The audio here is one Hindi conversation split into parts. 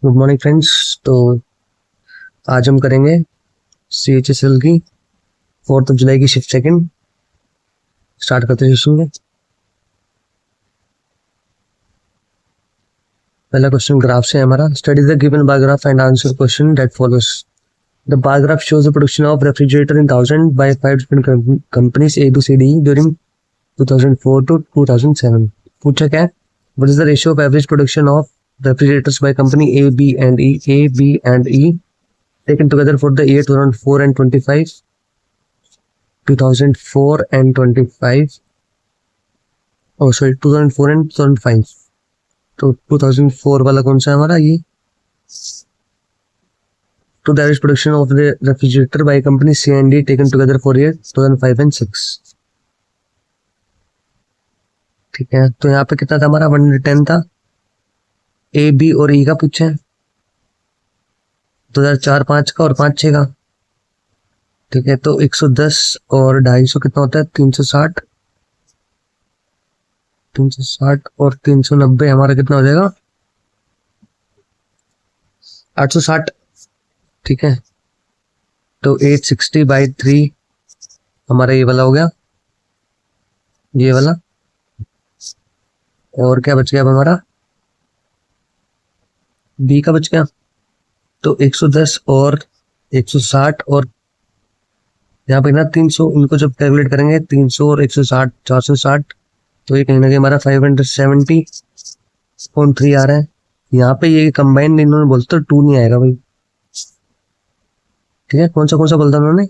Good morning friends. तो आज हम करेंगे CHSL की 4 जुलाई की शिफ्ट सेकंड। स्टार्ट करते हैं सेशन में। पहला क्वेश्चन ग्राफ से है हमारा। Study the given bar graph and answer question that follows. The bar graph shows the production of refrigerator in 1000 by 5 different companies A to C D during 2004 to 2007। पूछा क्या है? What is the ratio of average production of refrigerators by company A, B and E taken together for the year 2004 and 25? 2004 and 25, oh sorry 2004 and 2005। तो 2004 वाला कौन सा है हमारा? ये to the average production of the refrigerator by company C and D taken together for year 2005 and 6। ठीक है, तो यहाँ पे कितना था हमारा? 110 था। A, B और E का पूछे 2004-5 का और 5-6 का। ठीक है, तो 110 और 250 कितना होता है? 360। 360 और 390 हमारा कितना हो जाएगा? 860। ठीक है, तो 860/3 हमारा ये वाला हो गया, ये वाला। और क्या बच गया अब हमारा? बी का बच गया। तो 110 और 160 और यहाँ पे ना 300, इनको जब कैलकुलेट करेंगे 300 और 160 460, तो ये कहीं ना कहीं हमारा 570.3 आ रहा है। यहाँ पे ये कंबाइन इन्होंने बोलते तो 2 नहीं आएगा भाई। ठीक है, कौन सा बोलता उन्होंने?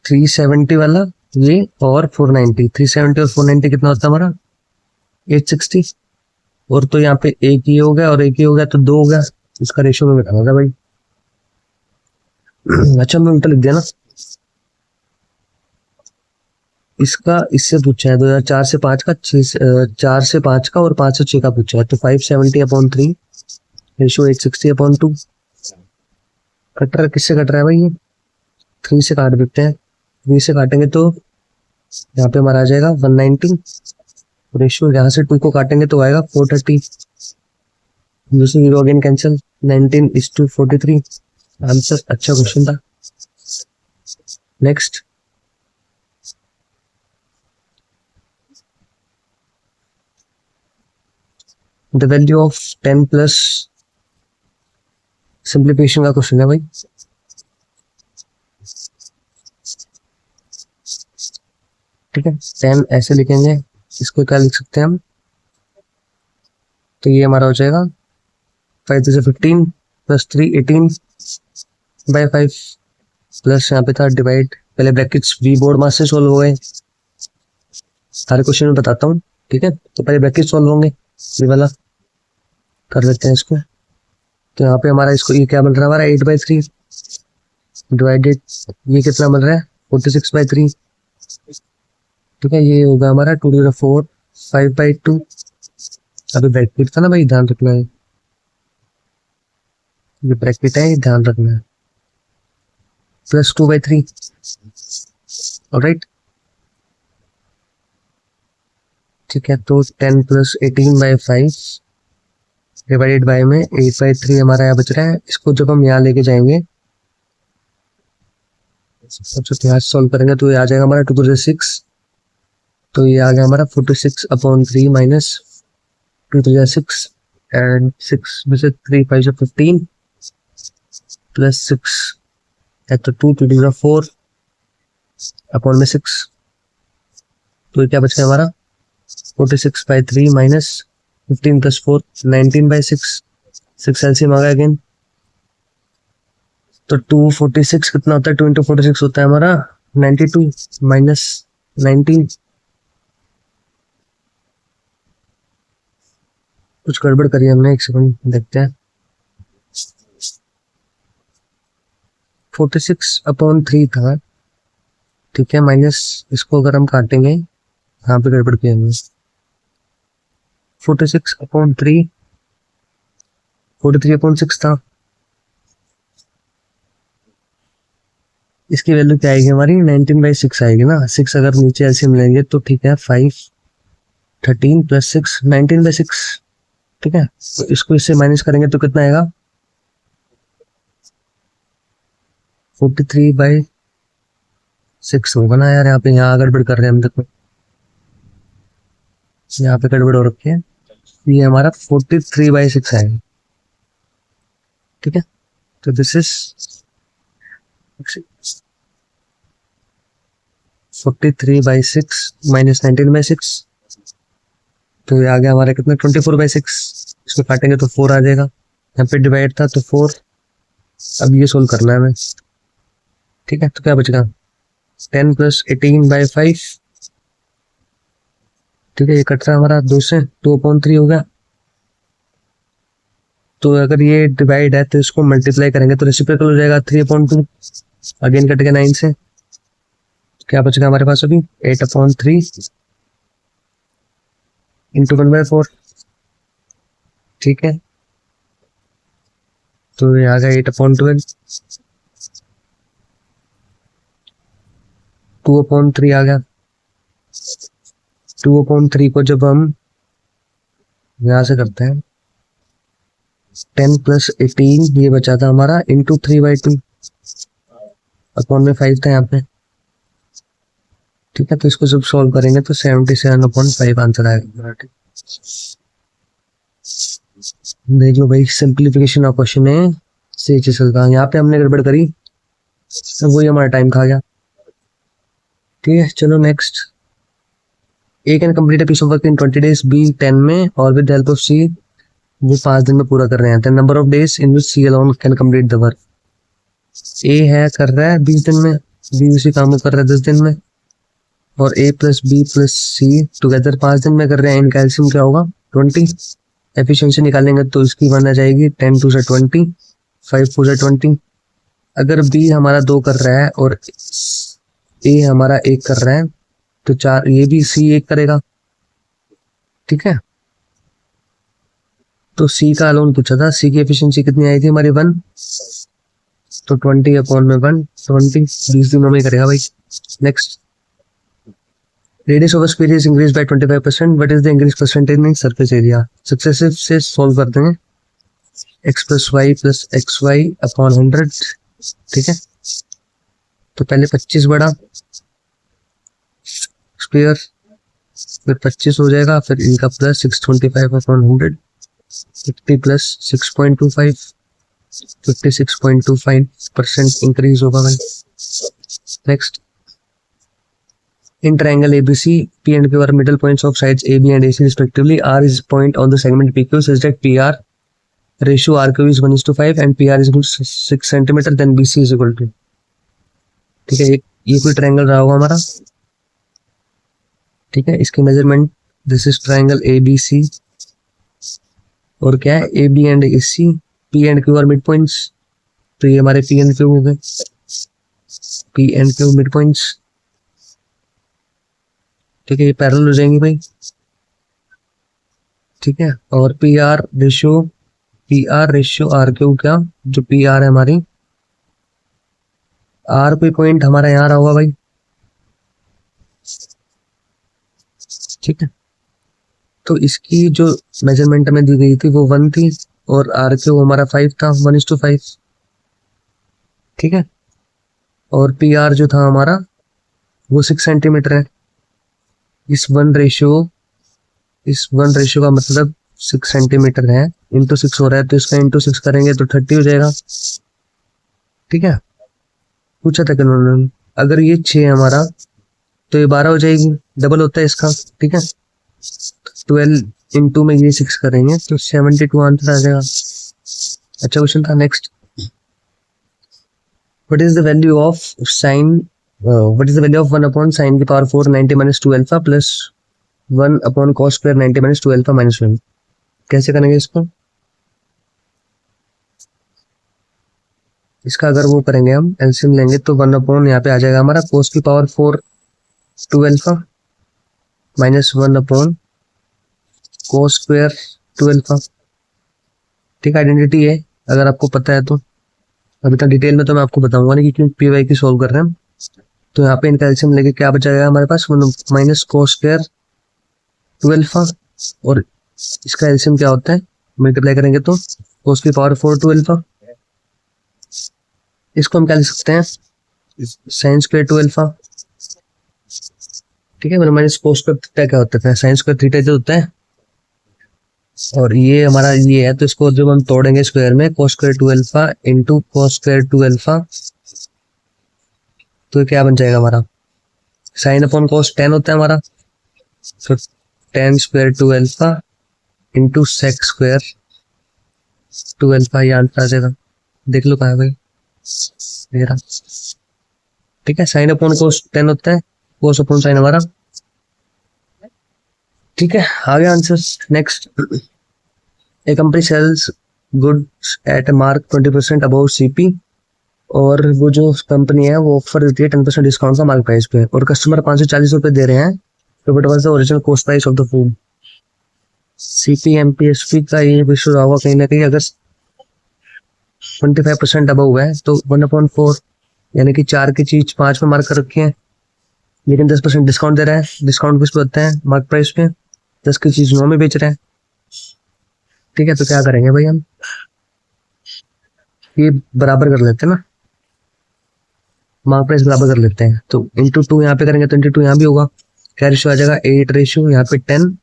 370 वाला ये, और 490। 370 और 490 कितना होता है हमारा? 860। और तो यहाँ पे एक ही हो गया और एक ही हो गया, तो 2 हो गया। इसका रेशियो में बताना था भाई। अच्छा, मैं उल्टा लिख दिया ना। इसका इससे पूछा है 2004 से 5 का, 4 से 5 का और 5 से 6 का पूछा है। तो 570/3 रेशियो 860/2। कट रहा है, किससे कट रहा है भाई? ये 3 से काट देते हैं। 3 से काटेंगे तो यहाँ पे हमारा आ जाएगा 190। रेशियो यहाँ से 2 को काटेंगे तो आएगा 430। Zero again cancel. 19:43 आंसर। अच्छा क्वेश्चन था। Next, the value of 10 plus simplification का क्वेश्चन है भाई। ठीक है, 10 ऐसे लिखेंगे, इसको क्या लिख सकते हैं हम? तो ये हमारा हो जाएगा 5 से 15 प्लस 3 18/5 प्लस यहाँ पे था डिवाइड। पहले ब्रैकेट्स वी बोर्ड मास से सोल्व हो गए, सारे क्वेश्चन में बताता हूँ। ठीक है, तो पहले ब्रैकेट सोल्व होंगे, ये वाला कर लेते हैं इसको। तो यहाँ पे हमारा इसको ये क्या बन रहा है हमारा? 8/3 डिवाइडेड ये कितना बन रहा है? 46/3। ठीक है, ये होगा हमारा 2 to the 4 5/2। अभी ब्रैकेट था ना भाई, ध्यान रखना है, ये ब्रैकेट है, ध्यान रखना है। प्लस 2/3। ऑलराइट, ठीक है, तो 10 प्लस 18/5 डिवाइडेड बाय में 8/3 हमारा यहाँ बच रहा है। इसको जब हम यहाँ लेके जाएंगे, सबसे यहाँ सॉल्व करेंगे तो ये आ जाएगा हमारा 2 to the 6। तो ये आ गया हमारा 46/3 माइनस 2 to the 6 एंड 6 में से 3 5 से 15 प्लस 6 है, तो 2 to the 4 अपॉन में 6। तो ये क्या बच गया हमारा? 46/3 माइनस 15 प्लस 4 19/6। 6 एलसीएम आ गया अगेन। तो 246 कितना होता है? 2 into 46 होता है हमारा 92 माइनस 19। कुछ गड़बड़ करी हमने, एक सेकंड देखते हैं। 46/3 था। ठीक है, माइनस इसको अगर हम काटेंगे, यहाँ पे गड़बड़ किया हमने। 46/3 43/6 था। इसकी वैल्यू क्या आएगी हमारी? 19/6 आएगी ना। 6 अगर नीचे ऐसे मिलेंगे तो ठीक है, 5 13 + 6 19/6। ठीक है, तो इसको इससे माइनस करेंगे तो कितना आएगा 43/6 होगा ना यार। यहाँ गड़बड़ कर रहे हैं हम, देखो यहाँ पे गड़बड़ हो रखी है। ये हमारा 43/6 आएगा। ठीक है, तो दिस इज 43/6 माइनस 19/6। तो ये आ गया हमारा कितना 24/6। इसको काटेंगे तो 4 आ जाएगा। यहाँ पे डिवाइड था तो 4। अब ये सोल्व करना है हमें। ठीक है, तो क्या बचेगा 10 + 18/5। ठीक है, ये कट रहा है हमारा 2 से, 2/3 हो गया। तो अगर ये डिवाइड है तो इसको मल्टीप्लाई करेंगे तो रेसिप्रोकल हो जाएगा 3/2। अगेन कट गया 9 से, क्या बचेगा हमारे पास अभी 8/3 इंटू 1/4। ठीक है, तो ये आ गया 8/12, 2/3 आ गया। 2/3 को जब हम यहाँ से करते हैं 10 + 18 ये बचा था हमारा इंटू 3/2 अपॉन में 5 था यहाँ पे। ठीक है, तो इसको जब सॉल्व करेंगे तो 77/5 आंसर आएगा। देख लो भाई, सिंप्लीफिकेशन ऑफ क्वेश्चन है सही चल रहा है। यहाँ पे हमने गड़बड़ करी, वही हमारा टाइम खा गया। ठीक है, चलो next. A can complete a piece of work in 20 days, B 10 में, और विद हेल्प ऑफ सी वो 5 दिन में पूरा कर रहे हैं। The number of days in which C alone can complete the work. A है कर रहा है 20 दिन में, बी उसी काम को कर रहा है 10 दिन में, और ए + बी + सी टुगेदर 5 दिन में कर रहे हैं। इनका एलसीएम क्या होगा 20। एफिशिएंसी निकालेंगे तो इसकी बन जाएगी 10 2 = 20, 5 4 = 20। अगर बी हमारा 2 कर रहा है और ए हमारा 1 कर रहा है तो 4, ये भी सी 1 करेगा। ठीक है, तो सी का अलोन पूछा था, सी की एफिशिएंसी कितनी आई थी हमारी 1, तो 20/1 20 20 दिनों में करेगा भाई। Next, radius of sphere is increase by 25%, what is the increase percentage in surface area. Successive से सॉल्व कर देंगे, x + y + xy/100। ठीक है, तो पहले 25 बढ़ा स्फीयर, फिर 25 हो जाएगा, फिर इनका प्लस 625/100, 50 + 6.25 56.25% इंक्रीज होगा भाई। Next, in triangle ABC, P and Q are middle points of sides AB and AC respectively. R is point on the segment PQ such that PR ratio RQ is 1:5 and PR is equal to 6 centimeter, then BC is equal to। ठीक है, ये कोई ट्रायंगल रहा होगा हमारा। ठीक है, इसकी measurement, this is triangle ABC, और क्या है AB and AC, P and Q are mid points, तो ये हमारे P एंड Q हो गए, P and Q mid points. ठीक है, ये पैरेलल हो जाएंगे भाई। ठीक है, और P R ratio R Q, क्या जो पी आर है हमारी, आर कोई पॉइंट हमारा यहाँ रहा होगा भाई। ठीक है, तो इसकी जो मेजरमेंट हमें दी गई थी वो 1 थी, और आर क्यू हमारा 5 था, 1:5। ठीक है, और पी आर जो था हमारा वो 6 सेंटीमीटर है। इस वन रेशियो का मतलब 6 सेंटीमीटर है, इंटू 6 हो रहा है, तो इसका इंटू 6 करेंगे तो 30 हो जाएगा। ठीक है, पूछा था कि अगर ये 6 है हमारा तो ये 12 हो जाएगी, डबल होता है इसका। ठीक है, 12 इंटू में ये 6 करेंगे तो 72 आंसर आ जाएगा। अच्छा क्वेश्चन था। Next, what is the value of sine what is the value of 1 / sin की power 4 90 - 2 alpha plus 1 / cos square 90 - 2 alpha - 1। कैसे करेंगे इसको? इसका अगर वो करेंगे हम एलसीएम लेंगे तो 1 यहाँ पे आ जाएगा हमारा cos की power 4 2 alpha minus 1 cos square 2 alpha. ठीक, आइडेंटिटी है, अगर आपको पता है तो। अभी तक डिटेल में तो मैं आपको बताऊंगा नहीं क्योंकि पी वाई की सोल्व कर रहे हैं। तो यहाँ पे इनका एलसीएम लेके क्या बचा जाएगा हमारे पास, minus cos square two alpha, और इसका एलसीएम क्या होता है, मल्टीप्लाई करेंगे तो कोस की पावर 4 टू अल्फा। इसको हम क्या लिख सकते हैं, साइन स्क्वायर टू अल्फा। ठीक है, माइनस कोस स्क्वायर थीटा क्या होता है, साइन स्क्वायर थीटा जो होता है, और ये हमारा ये है, तो इसको जब हम तोड़ेंगे स्क्वायर में, cos square two alpha into cos square two alpha, तो क्या बन जाएगा हमारा, साइन अपॉन कोस 10 होता है हमारा, तो 10 square two alpha into sec square two alpha, ये आंसर आ जाएगा। देख लो कहाँ है भाई मेरा। ठीक है, साइन अपॉन कोस 10 होता है, कोस अपॉन साइन हमारा। ठीक है, आगे answer next. A company sells goods at mark 20% above CP, और वो जो कंपनी है वो ऑफर देती है 10% डिस्काउंट का मार्क प्राइस पे, और कस्टमर 540 रुपए दे रहे हैं, तो what was the original cost price of the food. CP MP SP का ये विश्व होगा कहीं ना कहीं, अगर 25% अबव है तो 1/4, यानी कि 4 की चीज 5 में मार्क कर रखी है, लेकिन 10% डिस्काउंट दे रहा है। डिस्काउंट किस पे होता है, मार्क प्राइस पे। 10 की चीज 9 में बेच रहे हैं। ठीक है, तो क्या करेंगे भाई, हम ये बराबर कर लेते हैं ना, मार्क प्राइस बराबर कर लेते हैं, तो इंटू 2 यहाँ पे करेंगे तो इंटू 2 यहाँ भी होगा, क्या रेशियो आ जाएगा, 8 रेशियो, यहाँ पे 10,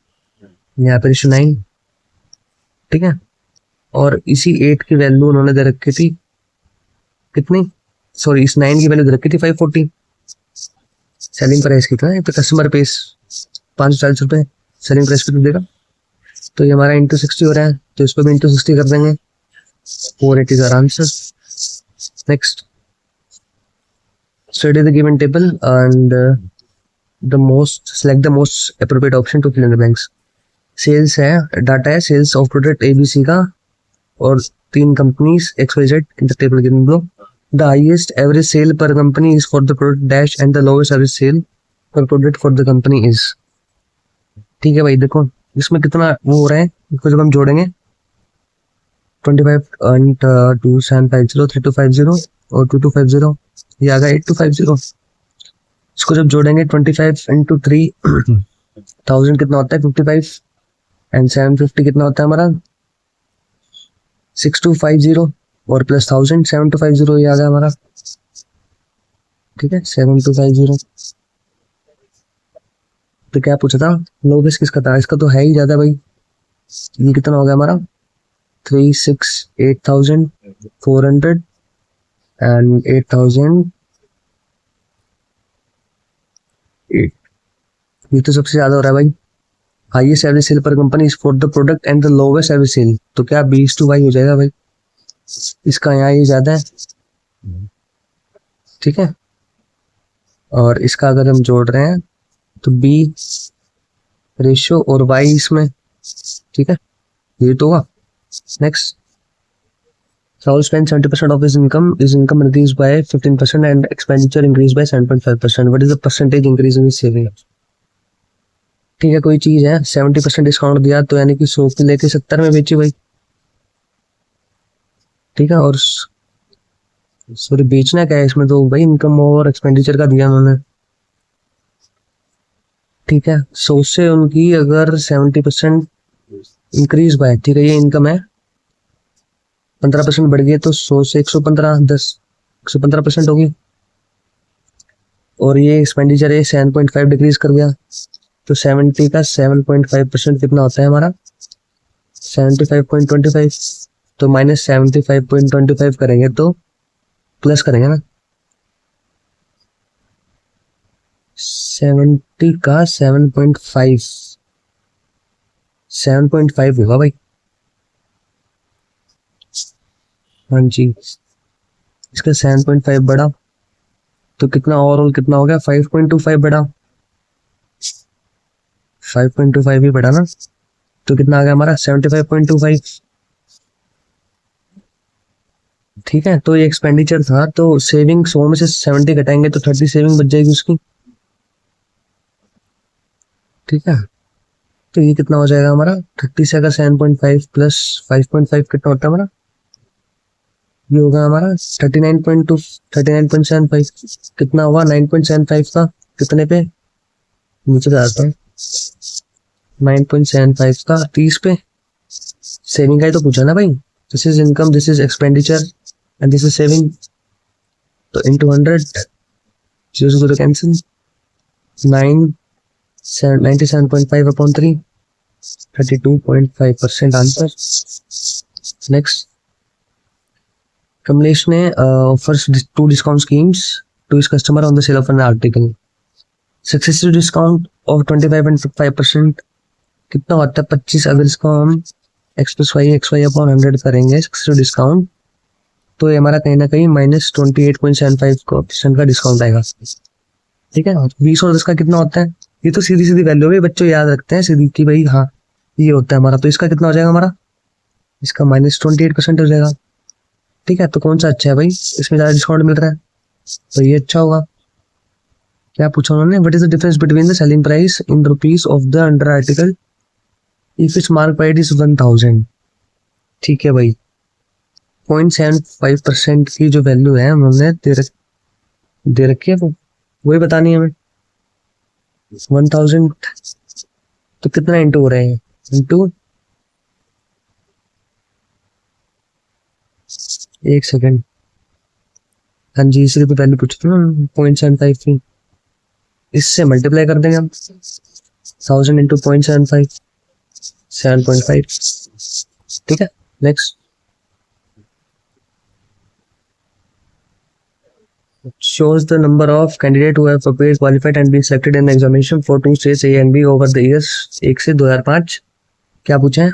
यहाँ पे रेशियो 9। ठीक है, और इसी 8 की वैल्यू उन्होंने दे रखी थी कितनी, सॉरी इस 9 की वैल्यू दे रखी थी 540। सेलिंग प्राइस कितना है, तो कस्टमर पेस 540 रुपए सेलिंग प्राइस कितना देगा, तो ये हमारा इंटू 60 हो रहा है, तो इसको भी इंटू 60 कर देंगे, 480 का answer. Next, study the given table and select the most appropriate option to fill in the blanks. Sales है, डाटा है सेल्स ऑफ प्रोडक्ट एबीसी का, और 3 companies XYZ in the table given below. The highest average sale पर company is for the product dash and the lowest average sale per product for the company is. ठीक है भाई, देखो इसमें कितना वो हो रहा है, इसको जब हम जोड़ेंगे 25 and 2750 3250 और 2250, ये आ गया 8250। इसको जब जोड़ेंगे 25 इंटू 3000 कितना होता है 55, एंड 750 कितना होता है हमारा 6250, और प्लस 1000 7250, ये आ गया हमारा। ठीक है, 7250। तो क्या पूछा था, लोवेस्ट किसका था, इसका तो है ही ज्यादा भाई। ये कितना हो गया हमारा 368,400 एंड 8,000। ये तो सबसे ज्यादा हो रहा है भाई। हाईएस्ट एवरेज सेल पर company is for the product and the lowest average sale, तो क्या 20:y हो जाएगा भाई, इसका यहाँ ये ज्यादा है। ठीक है, और इसका अगर हम जोड़ रहे हैं तो B रेशियो और Y इसमें। ठीक है, ये तो होगा। Next, Rahul spends 70% of his income. His income increased by 15% and expenditure increased by 7.5%. What is the percentage increase in his saving? ठीक है, कोई चीज है 70% डिस्काउंट दिया, तो यानी कि 100 की लेके 70 में बेची भाई। ठीक है, और सॉरी बेचना क्या है इसमें, तो भाई इनकम और एक्सपेंडिचर का दिया उन्होंने। ठीक है, 100 से उनकी अगर 70% इंक्रीज बाय, ठीक है ये इनकम है, 15% बढ़ गई, तो 100 से 115 115% होगी, और ये एक्सपेंडिचर है 7.5 डिक्रीज कर गया, तो 70 का 7.5% कितना होता है हमारा 75.25, तो माइनस 75.25 करेंगे तो प्लस करेंगे ना, 70 का 7.5 होगा भाई। हाँ जी, इसका 7.5 बढ़ा, तो कितना ओवरऑल कितना हो गया 5.25 बढ़ा, 5.25 ही बढ़ा ना, तो कितना आ गया हमारा 75.25। ठीक है, तो ये एक्सपेंडिचर था, तो सेविंग 100 में से 70 घटाएंगे तो 30 सेविंग बच जाएगी उसकी। ठीक है, तो ये कितना हो जाएगा हमारा 30 से अगर 7.5 प्लस 5.5 कितना होता है हमारा, ये होगा हमारा 39.75, कितना हुआ 9.75 का कितने पे, नीचे आता है 9.75 का 30 पे, सेविंग का ही तो पूछा ना भाई। This is income, this is expenditure and this is saving, तो into 100, 0 cancel, 97.5 upon 3, 32.5% answer. Next, Kamlesh ने offers 2 discount schemes to his customer on the sale of an article. Successive discount of 25% कितना होता है 25, अगर इसको हम x+y अपॉन 100 करेंगे सक्सेसिव डिस्काउंट, तो ये हमारा कहीं ना कहीं -28.75% का डिस्काउंट आएगा। ठीक है, 20 और 10 का कितना होता है, ये तो सीधी सीधी वैल्यू है, बच्चों याद रखते हैं सीधी की भाई, हाँ ये होता है हमारा, तो इसका कितना हो जाएगा हमारा, इसका -28% हो जाएगा। ठीक है, तो कौन सा अच्छा है भाई, इसमें ज़्यादा डिस्काउंट मिल रहा है, तो ये अच्छा होगा। क्या पूछा उन्होंने, what is the difference between the selling price in rupees of the under article if it's mark price is 1000। ठीक है भाई, 0.75% की जो वैल्यू है उन्होंने दे रखी है, वो वही बतानी है हमें। 1000 तो कितना इंटू हो रहे हैं, इंटू, एक सेकेंड, हाँ जी इसी पे वैल्यू पूछती हूँ 0.75 की, इससे मल्टीप्लाई कर देंगे हम, 1000 इंटू 0.75, 7.5। ठीक है, next, shows the number of candidates who have prepared, qualified and been selected in the examination for 2 states A and B over the years 1 से 2005। क्या पूछा है,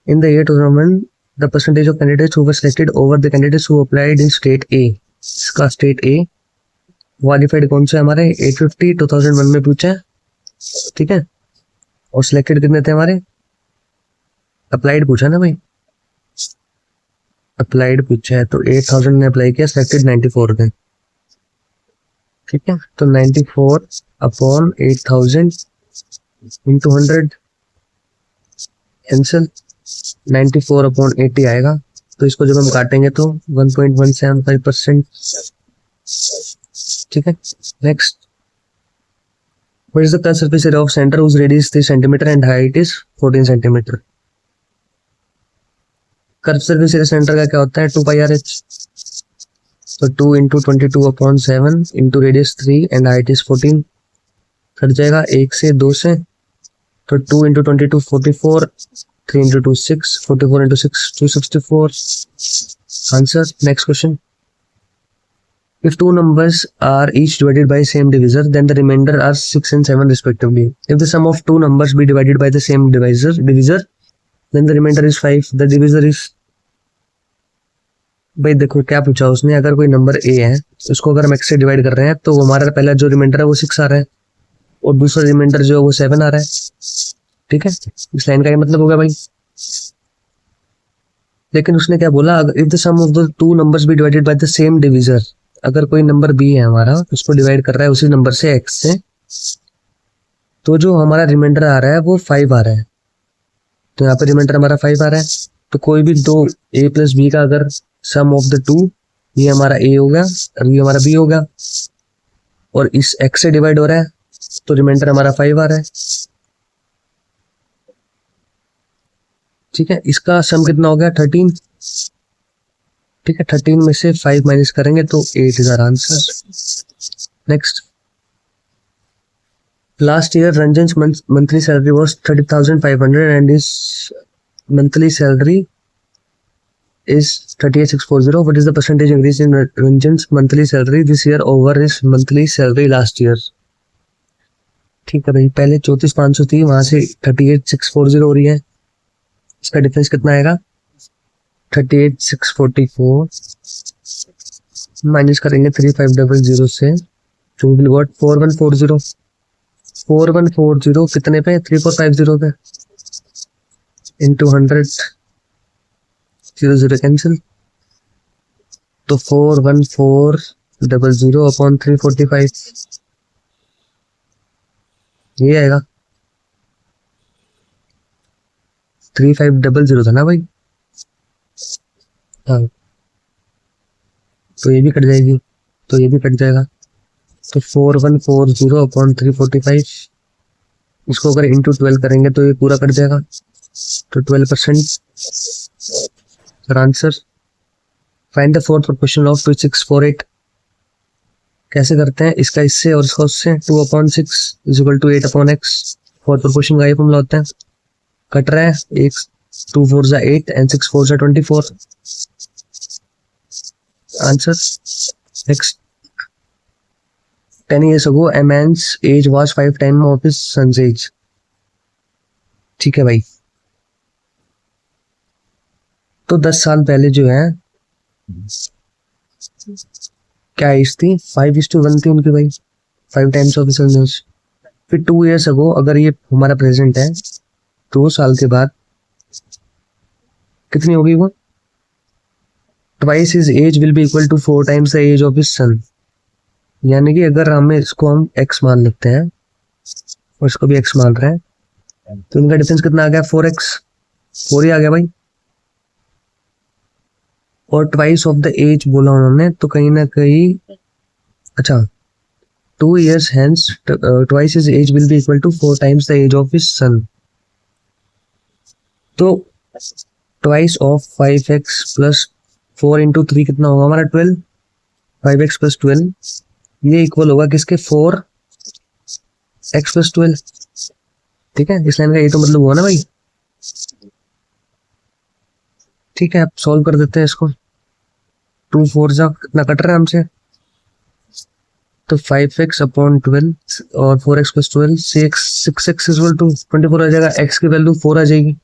in the year 2001 the percentage of candidates who were selected over the candidates who applied in state A। इसका state A क्वालिफाइड कौन से हमारे 850 2001 में पूछा है। ठीक है, और सिलेक्टेड कितने थे हमारे, अप्लाइड पूछा ना भाई, अप्लाइड पूछा है, तो 8000 ने अप्लाई किया, सिलेक्टेड 94 थे। ठीक है, तो 94 अपॉन 8000 इंटू 100 कैंसिल, 94 अपॉन 80 आएगा, तो इसको जब हम काटेंगे तो 1.175%। ठीक है, next, what is the curve surface area of centre whose radius 3 centimetre and height is 14 centimetre. Curve surface area centre का क्या होता है, 2πr/h, तो 2 into 22 upon 7 into radius 3 and height is 14, cut जाएगा 1 से 2 से, तो 2 into 22 44, 3 into 2 6, 44 into 6 264 answer. Next question, if 2 numbers are each divided by same divisor then the remainder are 6 and 7 respectively. If the sum of 2 numbers be divided by the same divisor then the remainder is 5, the divisor is, भाई देखो क्या पूछा उसने, अगर कोई नंबर a है उसको अगर हम x से डिवाइड कर रहे हैं तो हमारा पहला जो रिमाइंडर है वो 6 आ रहा है और दूसरा रिमाइंडर जो है वो 7 आ रहा है। ठीक है, इस लाइन का ये मतलब होगा भाई, लेकिन उसने क्या बोला, if the sum of the 2 numbers be divided by the same divisor, अगर कोई नंबर b है हमारा उसको डिवाइड कर रहा है उसी नंबर से x से, तो जो हमारा रिमाइंडर आ रहा है वो 5 आ रहा है, तो यहाँ पे रिमाइंडर हमारा 5 आ रहा है, तो कोई भी दो a प्लस बी का अगर सम ऑफ द 2, ये हमारा a होगा और ये हमारा b होगा, और इस x से डिवाइड हो रहा है तो रिमाइंडर हमारा 5 आ रहा है। ठीक है, इसका सम कितना हो गया 13। ठीक है, 13 में से 5 माइनस करेंगे तो 8 is our answer. Next, last year Ranjan monthly salary was 30,500 and is monthly salary is 38,640. What is the percentage increase in Ranjan's monthly salary this year over his monthly salary last year? ठीक है भाई, पहले 34,500 थी, वहां से 38,640 हो रही है, इसका डिफरेंस कितना आएगा 38,644 माइनस करेंगे 3500 से, जो विल गॉट 4140। 4140 कितने पे, 3450 पे, इंटू 100, 0 कैंसिल, तो 4140 अपॉन 345 ये आएगा, 3500 था ना भाई, हाँ तो ये भी कट जाएगी, तो ये भी कट जाएगा, तो 4140 अपॉन 345 इसको अगर इंटू 12 करेंगे तो ये पूरा कर देगा, तो 12%। Answer find the fourth proportion of 2648। कैसे करते हैं, इसका इससे और इसका उससे, 2/6 is equal to 8/x। Fourth proportion का ये फॉर्मूला होता है। कट रहा है, एक 2 4 जा 8 एंड 6 4 जा 24। Answer next. 10 years ago a man's age was 5 times of his son's age। ठीक है भाई, तो 10 साल पहले जो है क्या एज थी, 5:1 थी उनकी भाई, 5 times of his son's age। फिर 2 years ago, अगर ये हमारा प्रेजेंट है, 2 साल के बाद कितनी होगी वो, twice his age will be equal to 4 times the age of his son। यानी कि अगर हमें इसको हम x मान लेते हैं और इसको भी x मान रहे हैं, तो इनका डिफरेंस कितना आ गया, 4x, 4 ही आ गया भाई। और ट्वाइस ऑफ द एज बोला उन्होंने, तो कहीं ना कहीं, अच्छा 2 years hence twice his age will be equal to 4 times the age of his son। तो twice of 5x plus 4 into 3 कितना होगा हमारा, 12। 5x प्लस 12 ये इक्वल होगा किसके, 4x प्लस 12। ठीक है, इस लाइन का ये तो मतलब हुआ ना भाई। ठीक है, अब सॉल्व कर देते हैं इसको। 2 4 जा कितना कट रहा है हमसे, तो 5x अपॉन 12 और 4x plus 12, 6x equal to 24 आ जाएगा। x की वैल्यू 4 आ जाएगी।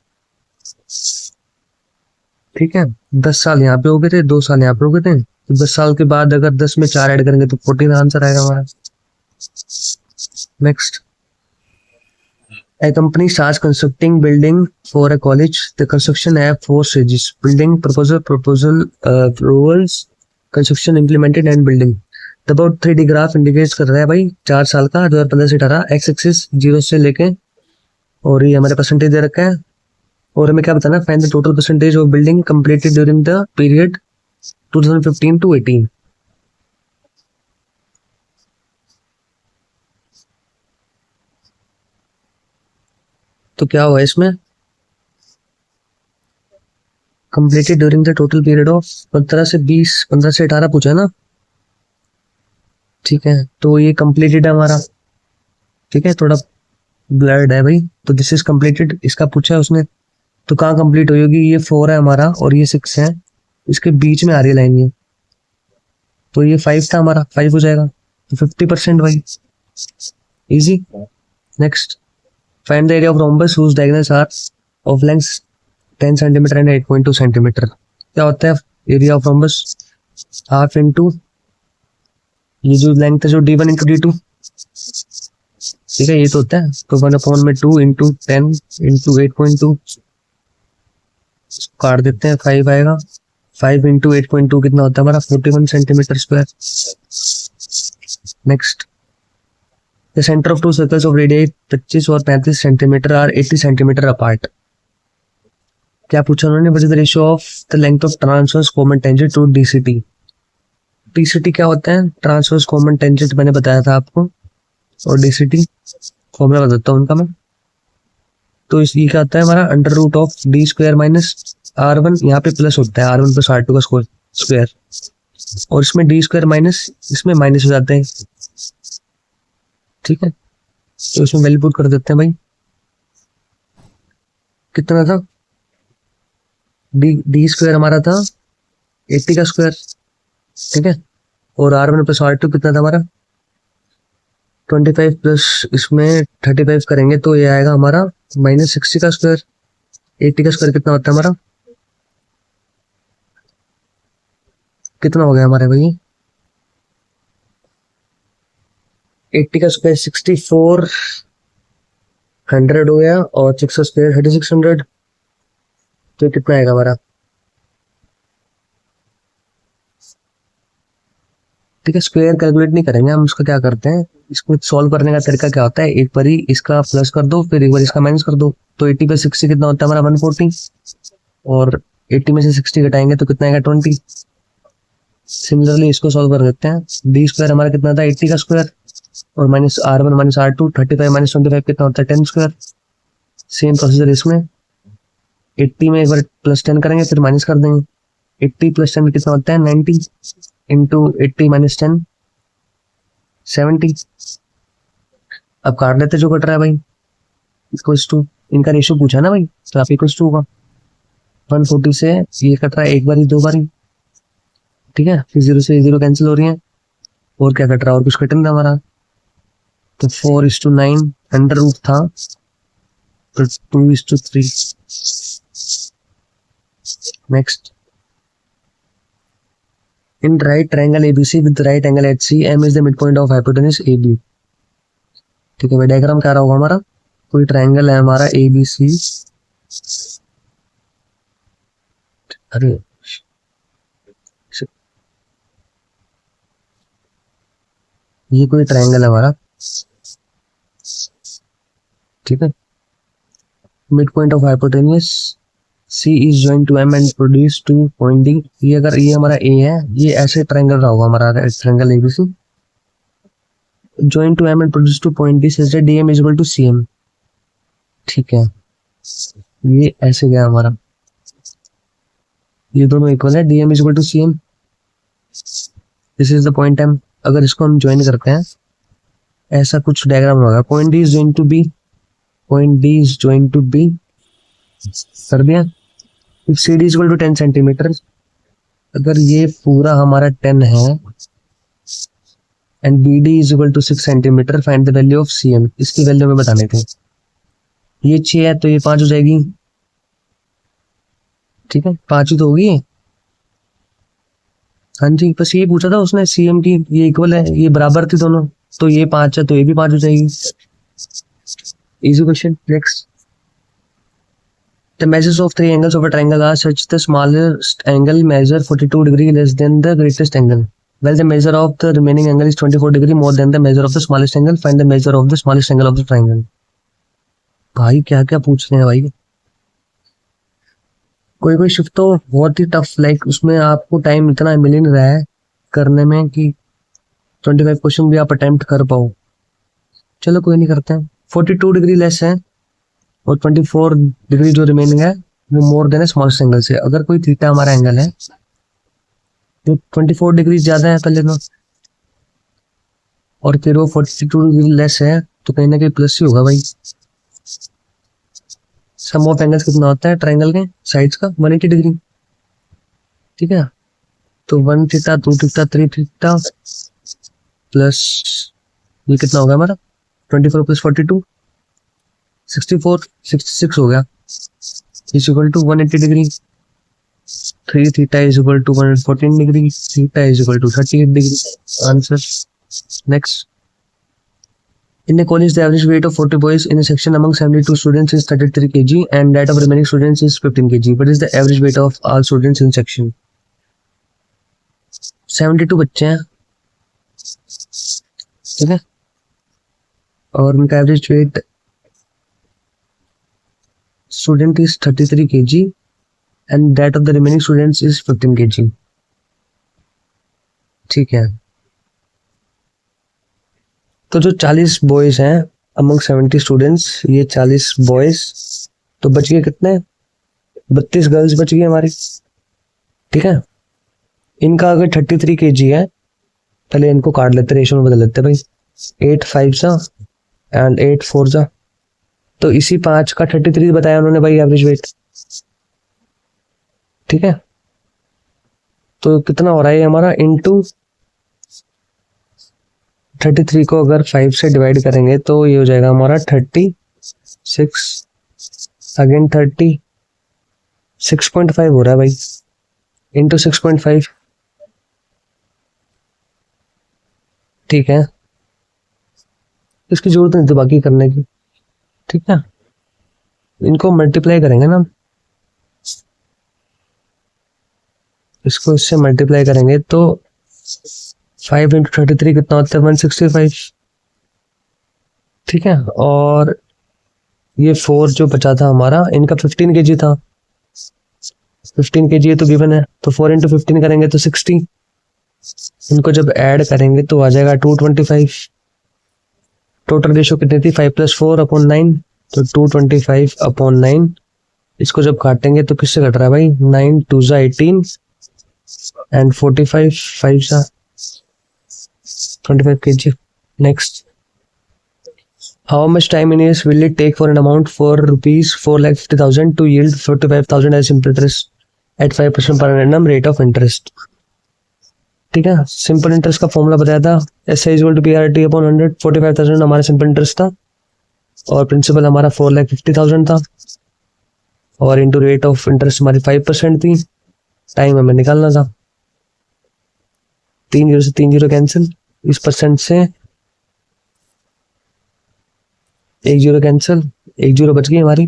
ठीक है, 10 साल यहाँ पे हो गए थे, 2 साल यहाँ पे हो गए थे, तो 10 साल के बाद अगर 10 में 4 ऐड करेंगे तो 14 आंसर आएगा हमारा। Next. A company starts constructing building for a college. The construction have 4 stages: building, approvals, construction implemented and building। The about 3D graph indicate कर रहा है भाई 4 साल का, 2015 से 18, एक्स एक्सिस 0 से लेके, और ये हमारे परसेंटेज दे रखा है। और हमें क्या बताना, find the total percentage of building completed during the period 2015 to 18। तो क्या हुआ इसमें, completed during the total period of 15 से 20, 15 से 18 पूछा है ना। ठीक है, तो ये कंप्लीटेड है हमारा। ठीक है, थोड़ा ब्लर्ड है भाई, तो दिस इज कंप्लीटेड, इसका पूछा है उसने, तो कहाँ कंप्लीट हुई होगी, ये 4 है हमारा और ये 6 है, इसके बीच में आ रही लाइन ये, तो ये 5 था हमारा, 5 हो जाएगा, तो 50% भाई, easy. Next. Find the area of rhombus whose diagonals are of length 10 centimetre and 8.2 centimetre. क्या होता है area of rhombus, half into ये जो लेंथ है जो d1 इंटू d2। ठीक है, ये तो होता है, तो 1/2 इंटू 10 इंटू 8.2 काट देते हैं, 5 आएगा। 5 इंटू 8.2 कितना होता है हमारा, 41 centimetre square. Next. The centre of 2 circles of radius 25 और 35 सेंटीमीटर आर 80 सेंटीमीटर अपार्ट। क्या पूछा उन्होंने, what is the ratio of the length of transverse common tangent to DCT. DCT क्या होता है, ट्रांसवर्स कॉमन टेंजेंट मैंने बताया था आपको, और डीसीटी फॉर्मूला बताता हूँ उनका मैं। तो इसलिए क्या आता है हमारा, under root of D square minus r1, यहाँ पे प्लस होता है r1 प्लस r2 का स्क्वायर, और इसमें डी स्क्वायर माइनस, इसमें माइनस हो जाते हैं। ठीक है, तो इसमें वैल्यू पुट कर देते हैं भाई, कितना था, डी स्क्वायर हमारा था 80 का स्क्वायर। ठीक है, और r1 प्लस r2 कितना था हमारा 25 प्लस इसमें 35 करेंगे तो ये आएगा हमारा -60 का स्क्वायर। 80 का स्क्वायर कितना होता है हमारा, कितना हो गया हमारे भाई, 80 का स्क्वायर 6400 हो गया, और 6 का स्क्वायर 3600, तो कितना आएगा हमारा। ठीक है, स्क्वायर कैलकुलेट नहीं करेंगे हम, उसका क्या करते हैं, इसको सॉल्व करने का तरीका क्या होता है, एक बार ही इसका प्लस कर दो, फिर एक बार इसका माइनस कर दो, तो 80 पे 60 कितना होता है हमारा 140, और 80 में से 60 घटाएंगे तो कितना आएगा 20। सिमिलरली इसको सॉल्व कर देते हैं, डी स्क्वायर हमारा कितना था 80 का स्क्वायर, और minus R1 minus R2, 35 minus 25 कितना होता है 10 स्क्वायर। सेम प्रोसीजर इसमें 80 में एक बार प्लस 10 करेंगे फिर माइनस कर देंगे। 80 प्लस 10 कितना होता है 90 इंटू 80 माइनस 10 70। अब काट लेते जो कट रहा है भाई, इक्वल्स टू इनका रेशियो पूछा ना भाई, तो आप इक्वल्स टू होगा 140 से ये कट रहा है एक बारी दो बारी, ठीक है, फिर 0 से 0 कैंसिल हो रही है, और क्या कट रहा है और कुछ कट नहीं रहा हमारा, तो 4:9 अंडर रूट था तो 2:3। Next, in right triangle ABC with right angle HC M is the mid point of hypotenuse AB। ठीक है भाई, डायग्राम क्या रहा होगा हमारा, कोई ट्रायंगल है हमारा ABC, अरे ये कोई ट्रायंगल है हमारा, ठीक है, mid point of hypotenuse C is joined to M and produce 2 point D। ये अगर ये हमारा A है, ये ऐसे ट्रायंगल रहा होगा हमारा triangle ABC, joined to M and produce 2 point D such that DM is equal to CM। ठीक है, ये ऐसे गया हमारा, ये दोनों इक्वल है, DM is equal to CM, this is the point M। अगर इसको हम ज्वाइन करते हैं ऐसा कुछ डायग्राम होगा, point D is joined to B, point D is joined to B, कर दिया। If CD is equal to 10 centimetre, अगर ये पूरा हमारा 10 है and BD is equal to 6 centimetre, find the value of CM। इसकी वैल्यू में बताने थे, ये 6 है तो ये 5 हो जाएगी, ठीक है 5 ही तो होगी। हाँ जी, बस ये पूछा था उसने CM की, ये इक्वल है, ये बराबर थी दोनों, तो ये 5 है तो ये भी 5 हो जाएगी। Easy question. Next, the measures of three angles of a triangle are such the smallest angle measure 42 degree less than the greatest angle, while the measure of the remaining angle is 24 degree more than the measure of the smallest angle, find the measure of the smallest angle of the triangle। भाई क्या क्या पूछ रहे हैं भाई, कोई कोई शिफ्ट तो बहुत ही टफ, लाइक उसमें आपको टाइम इतना मिल नहीं रहा है करने में कि 25 क्वेश्चन भी आप अटेम्प्ट कर पाओ। चलो कोई नहीं, करते हैं। 42 डिग्री लेस है और 24 डिग्री जो रिमेनिंग है वो मोर देन स्मॉलेस्ट एंगल से। अगर कोई थीटा हमारा एंगल है तो 24 डिग्री ज्यादा है पहले तो, और फिर वो 42 डिग्री लेस है तो कहीं ना कहीं प्लस ही होगा भाई। सम ऑफ एंगल्स कितना होता है ट्रायंगल के साइड्स का 180 डिग्री, ठीक है, तो 1 थीटा 2 थीटा 3 थीटा प्लस ये कितना होगा हमारा 24 प्लस 42 64 66 हो गया, is equal to 180 degree. 3 theta is equal to 114 degree, theta is equal to 38 degree. Answer. Next, in a college the average weight of 40 boys in a section among 72 students is 33 kg and that of remaining students is 15 kg, what is the average weight of all students in section। 72 बच्चे हैं, ठीक है, और उनका average weight student is 33 kg and that of the remaining students is 15 kg। ठीक है, तो जो 40 बॉयज हैं अमंग 70 स्टूडेंट्स, ये 40 बॉयज तो बच गए कितने 32 गर्ल्स बच गई हमारी, ठीक है। इनका अगर 33 kg है, पहले इनको काट लेते, रेशो में बदल लेते भाई, 8 5 सा एंड 8 4 सा, तो इसी 5 का 33 बताया उन्होंने भाई एवरेज वेट, ठीक है। तो कितना हो रहा है हमारा इंटू 33 को अगर 5 से डिवाइड करेंगे तो ये हो जाएगा हमारा 36 अगेन 30 6.5 हो रहा है भाई इंटू 6.5, ठीक है। इसकी जरूरत नहीं थी बाकी करने की, ठीक है। इनको मल्टीप्लाई करेंगे ना, इसको इससे मल्टीप्लाई करेंगे तो 5 इंटू 33 कितना होता है 165, ठीक है। और ये 4 जो बचा था हमारा, इनका 15 kg था, 15 kg है तो गिवन है, तो 4 इंटू 15 करेंगे तो 60, इनको जब ऐड करेंगे तो आ जाएगा 225, टोटल रेशो कितनी थी 5+4/9, तो 225/9। इसको जब काटेंगे तो किससे कट रहा है भाई, 9 2 जा 18 एंड 45 5 जा 25 kg। Next, how much time in years will it take for an amount for rupees 4,50,000 to yield 45,000 as simple interest at 5% per annum rate of interest? ठीक है, सिंपल इंटरेस्ट का फॉर्मूला बताया था, S I equal to P R T upon 100। 45,000 हमारा सिंपल इंटरेस्ट था और प्रिंसिपल हमारा 4,50,000 था और इंटू रेट ऑफ इंटरेस्ट हमारी 5% थी। टाइम हमें निकालना था, 3 जीरो से 3 जीरो कैंसिल, इस परसेंट से 1 जीरो कैंसिल, 1 जीरो बच गई हमारी।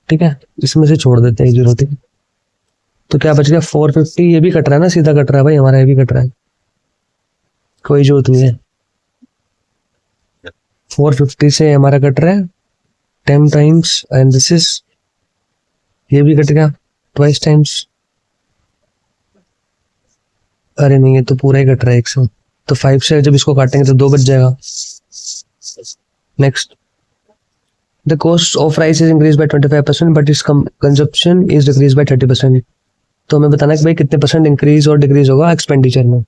ठीक है, इसमें से छोड़ देते हैं 1 जीरो। ठीक है, तो क्या बच गया 450। ये भी कट रहा है ना, सीधा कट रहा है भाई हमारा, ये भी कट रहा है, कोई जरूरत नहीं है। 450 से हमारा कट रहा है 10 टाइम्स एंड दिस इज, ये भी कट गया ट्वाइस टाइम्स। अरे नहीं, ये तो पूरा ही कट रहा है 100, तो 5 से जब इसको काटेंगे तो 2 बच जाएगा। Next, the cost of rice is increase by 25% but its consumption is decrease by 30%। तो हमें बताना कि भाई कितने परसेंट इंक्रीज और डिक्रीज होगा एक्सपेंडिचर में।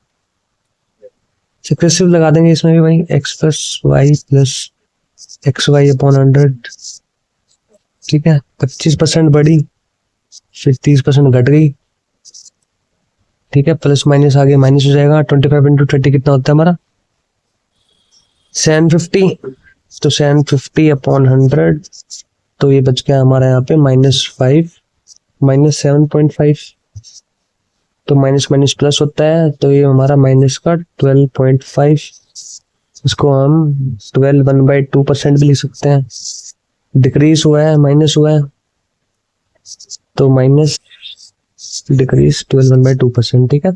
सक्सेसिव लगा देंगे इसमें भी भाई, x plus Y plus X Y upon 100। ठीक है, 25% बढ़ी, फिर 30% घट गई। ठीक है, प्लस माइनस आगे माइनस हो जाएगा। 25 इंटू 30 कितना होता है हमारा 750, तो 750 अपॉन 100, तो ये बच गया हमारा यहाँ पे -5 -7.5, तो माइनस माइनस प्लस होता है, तो ये हमारा माइनस का 12.5। इसको हम 12 1/2% भी लिख सकते हैं। डिक्रीज हुआ है, माइनस हुआ है, तो माइनस डिक्रीज 12 1/2%। ठीक है,